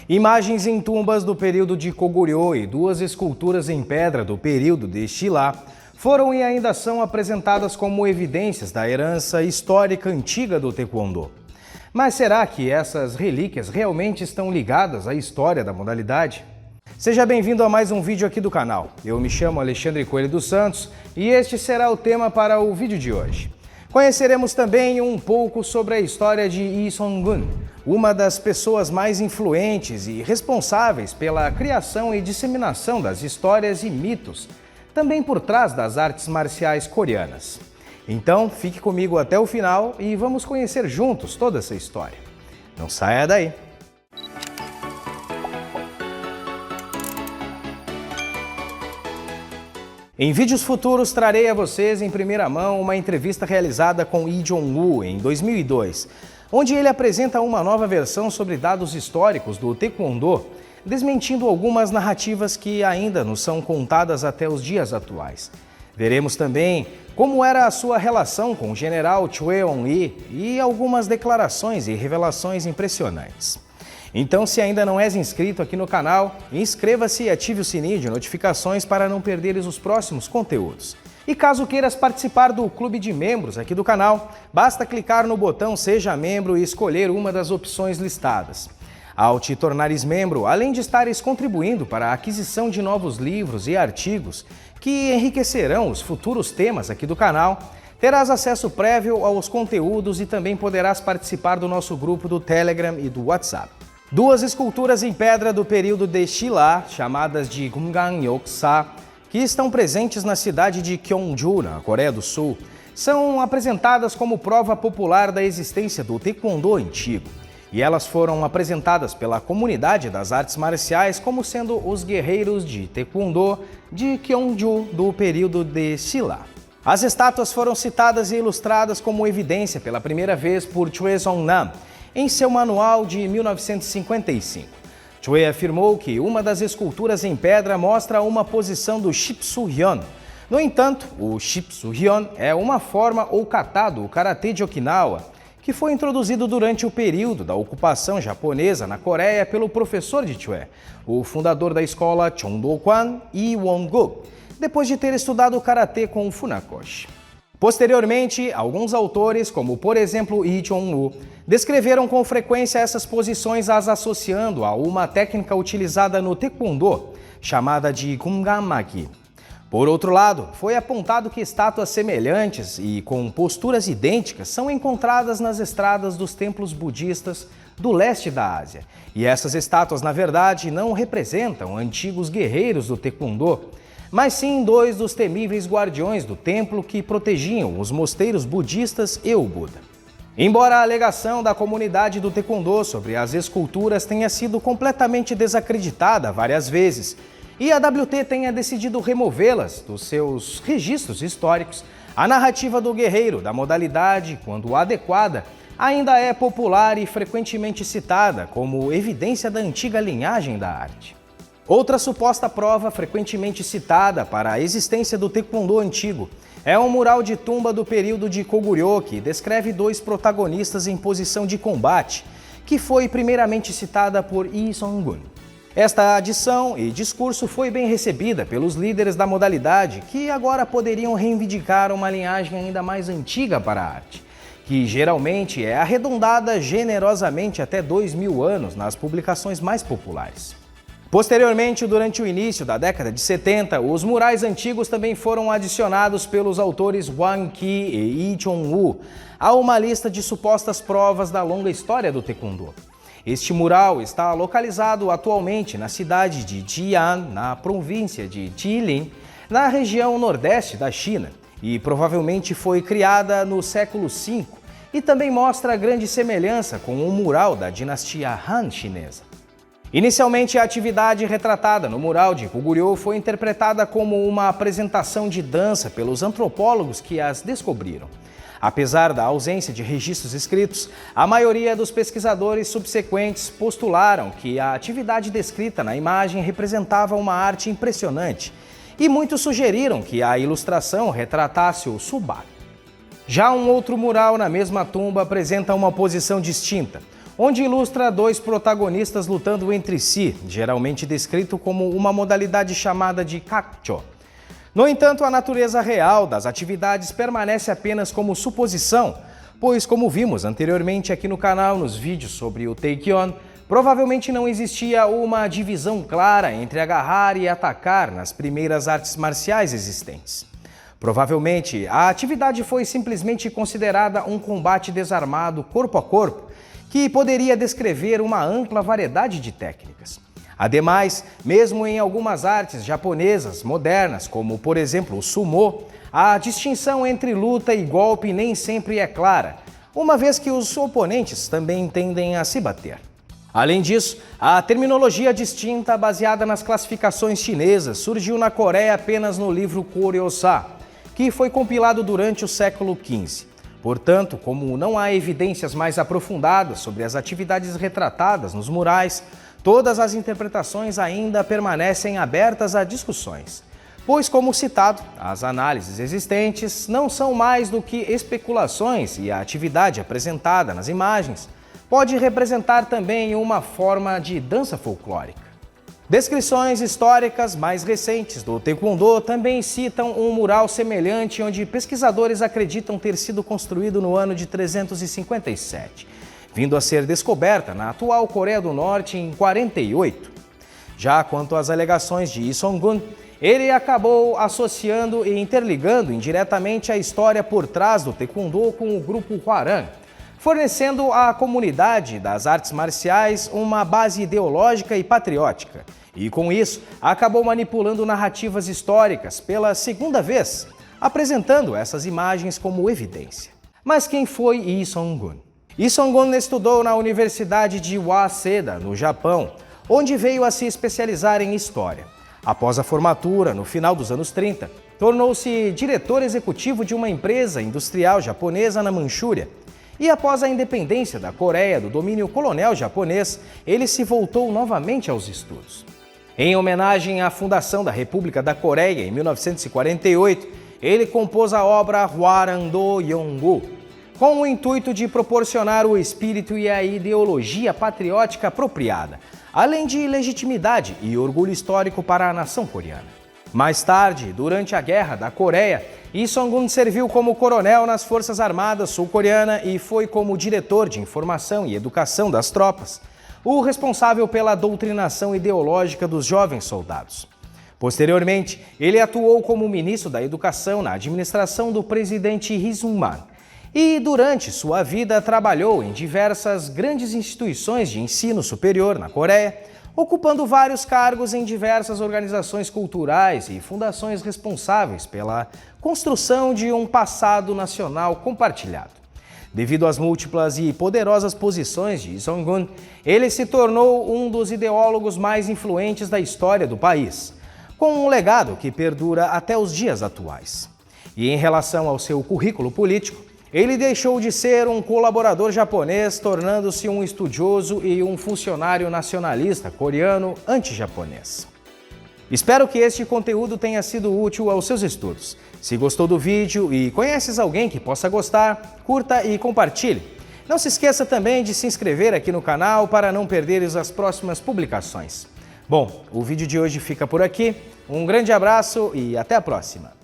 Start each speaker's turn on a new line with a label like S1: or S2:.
S1: Imagens em tumbas do período de Goguryeo e duas esculturas em pedra do período de Shilla foram e ainda são apresentadas como evidências da herança histórica antiga do Taekwondo. Mas será que essas relíquias realmente estão ligadas à história da modalidade? Seja bem-vindo a mais um vídeo aqui do canal. Eu me chamo Alexandre Coelho dos Santos e este será o tema para o vídeo de hoje. Conheceremos também um pouco sobre a história de Lee Sung-gun, uma das pessoas mais influentes e responsáveis pela criação e disseminação das histórias e mitos, também por trás das artes marciais coreanas. Então, fique comigo até o final e vamos conhecer juntos toda essa história. Não saia daí! Em vídeos futuros, trarei a vocês em primeira mão uma entrevista realizada com Lee Jong-woo em 2002, onde ele apresenta uma nova versão sobre dados históricos do Taekwondo, desmentindo algumas narrativas que ainda nos são contadas até os dias atuais. Veremos também como era a sua relação com o general Choi On-lee e algumas declarações e revelações impressionantes. Então, se ainda não és inscrito aqui no canal, inscreva-se e ative o sininho de notificações para não perderes os próximos conteúdos. E caso queiras participar do clube de membros aqui do canal, basta clicar no botão Seja Membro e escolher uma das opções listadas. Ao te tornares membro, além de estares contribuindo para a aquisição de novos livros e artigos que enriquecerão os futuros temas aqui do canal, terás acesso prévio aos conteúdos e também poderás participar do nosso grupo do Telegram e do WhatsApp. Duas esculturas em pedra do período de Shilla, chamadas de Gungang-yoksa, que estão presentes na cidade de Gyeongju, na Coreia do Sul, são apresentadas como prova popular da existência do Taekwondo antigo. E elas foram apresentadas pela comunidade das artes marciais como sendo os guerreiros de Taekwondo de Gyeongju do período de Shilla. As estátuas foram citadas e ilustradas como evidência pela primeira vez por Choi Song-nam em seu manual de 1955. Choi afirmou que uma das esculturas em pedra mostra uma posição do Shipsu-hyun. No entanto, o Shipsu-hyun é uma forma ou kata do Karatê de Okinawa, que foi introduzido durante o período da ocupação japonesa na Coreia pelo professor de Choi, o fundador da escola Chongdo-kwan, Lee Won-guk, depois de ter estudado o Karatê com o Funakoshi. Posteriormente, alguns autores, como por exemplo Lee Jong-woo, descreveram com frequência essas posições as associando a uma técnica utilizada no Taekwondo, chamada de Gungan-magi. Por outro lado, foi apontado que estátuas semelhantes e com posturas idênticas são encontradas nas estradas dos templos budistas do leste da Ásia. E essas estátuas, na verdade, não representam antigos guerreiros do Taekwondo, mas sim dois dos temíveis guardiões do templo que protegiam os mosteiros budistas e o Buda. Embora a alegação da comunidade do Taekwondo sobre as esculturas tenha sido completamente desacreditada várias vezes, e a WT tenha decidido removê-las dos seus registros históricos, a narrativa do guerreiro da modalidade, quando adequada, ainda é popular e frequentemente citada como evidência da antiga linhagem da arte. Outra suposta prova frequentemente citada para a existência do Taekwondo antigo é um mural de tumba do período de Goguryeo que descreve dois protagonistas em posição de combate, que foi primeiramente citada por Lee Sung-gun. Esta adição e discurso foi bem recebida pelos líderes da modalidade, que agora poderiam reivindicar uma linhagem ainda mais antiga para a arte, que geralmente é arredondada generosamente até 2000 anos nas publicações mais populares. Posteriormente, durante o início da década de 70, os murais antigos também foram adicionados pelos autores Wang Ki e Lee Jong-woo a uma lista de supostas provas da longa história do Taekwondo. Este mural está localizado atualmente na cidade de Jian, na província de Jilin, na região nordeste da China, e provavelmente foi criada no século V e também mostra grande semelhança com o mural da dinastia Han chinesa. Inicialmente, a atividade retratada no mural de Goguryeo foi interpretada como uma apresentação de dança pelos antropólogos que as descobriram. Apesar da ausência de registros escritos, a maioria dos pesquisadores subsequentes postularam que a atividade descrita na imagem representava uma arte impressionante, e muitos sugeriram que a ilustração retratasse o Subak. Já um outro mural na mesma tumba apresenta uma posição distinta. onde ilustra dois protagonistas lutando entre si, geralmente descrito como uma modalidade chamada de kakcho. No entanto, a natureza real das atividades permanece apenas como suposição, pois, como vimos anteriormente aqui no canal nos vídeos sobre o Taekyon, provavelmente não existia uma divisão clara entre agarrar e atacar nas primeiras artes marciais existentes. Provavelmente, a atividade foi simplesmente considerada um combate desarmado corpo a corpo, que poderia descrever uma ampla variedade de técnicas. Ademais, mesmo em algumas artes japonesas modernas, como por exemplo o sumô, a distinção entre luta e golpe nem sempre é clara, uma vez que os oponentes também tendem a se bater. Além disso, a terminologia distinta baseada nas classificações chinesas surgiu na Coreia apenas no livro Koryo-sa, que foi compilado durante o século XV. Portanto, como não há evidências mais aprofundadas sobre as atividades retratadas nos murais, todas as interpretações ainda permanecem abertas a discussões. Pois, como citado, as análises existentes não são mais do que especulações e a atividade apresentada nas imagens pode representar também uma forma de dança folclórica. Descrições históricas mais recentes do Taekwondo também citam um mural semelhante onde pesquisadores acreditam ter sido construído no ano de 357, vindo a ser descoberta na atual Coreia do Norte em 48. Já quanto às alegações de Lee Sung-gun, ele acabou associando e interligando indiretamente a história por trás do Taekwondo com o grupo Hwarang, fornecendo à comunidade das artes marciais uma base ideológica e patriótica. E com isso, acabou manipulando narrativas históricas pela segunda vez, apresentando essas imagens como evidência. Mas quem foi Lee Sung-gun? Lee Sung-gun estudou na Universidade de Waseda, no Japão, onde veio a se especializar em História. Após a formatura, no final dos anos 30, tornou-se diretor executivo de uma empresa industrial japonesa na Manchúria. E após a independência da Coreia do domínio colonial japonês, ele se voltou novamente aos estudos. Em homenagem à fundação da República da Coreia em 1948, ele compôs a obra Hwarang-do Yongu, com o intuito de proporcionar o espírito e a ideologia patriótica apropriada, além de legitimidade e orgulho histórico para a nação coreana. Mais tarde, durante a Guerra da Coreia, Lee Sung-gun serviu como coronel nas Forças Armadas sul-coreanas e foi como diretor de informação e educação das tropas, o responsável pela doutrinação ideológica dos jovens soldados. Posteriormente, ele atuou como ministro da Educação na administração do presidente Lee Sung-man e, durante sua vida, trabalhou em diversas grandes instituições de ensino superior na Coreia, ocupando vários cargos em diversas organizações culturais e fundações responsáveis pela construção de um passado nacional compartilhado. Devido às múltiplas e poderosas posições de Lee Sung-gun, ele se tornou um dos ideólogos mais influentes da história do país, com um legado que perdura até os dias atuais. E em relação ao seu currículo político, ele deixou de ser um colaborador japonês, tornando-se um estudioso e um funcionário nacionalista coreano anti-japonês. Espero que este conteúdo tenha sido útil aos seus estudos. Se gostou do vídeo e conheces alguém que possa gostar, curta e compartilhe. Não se esqueça também de se inscrever aqui no canal para não perderes as próximas publicações. Bom, o vídeo de hoje fica por aqui. Um grande abraço e até a próxima!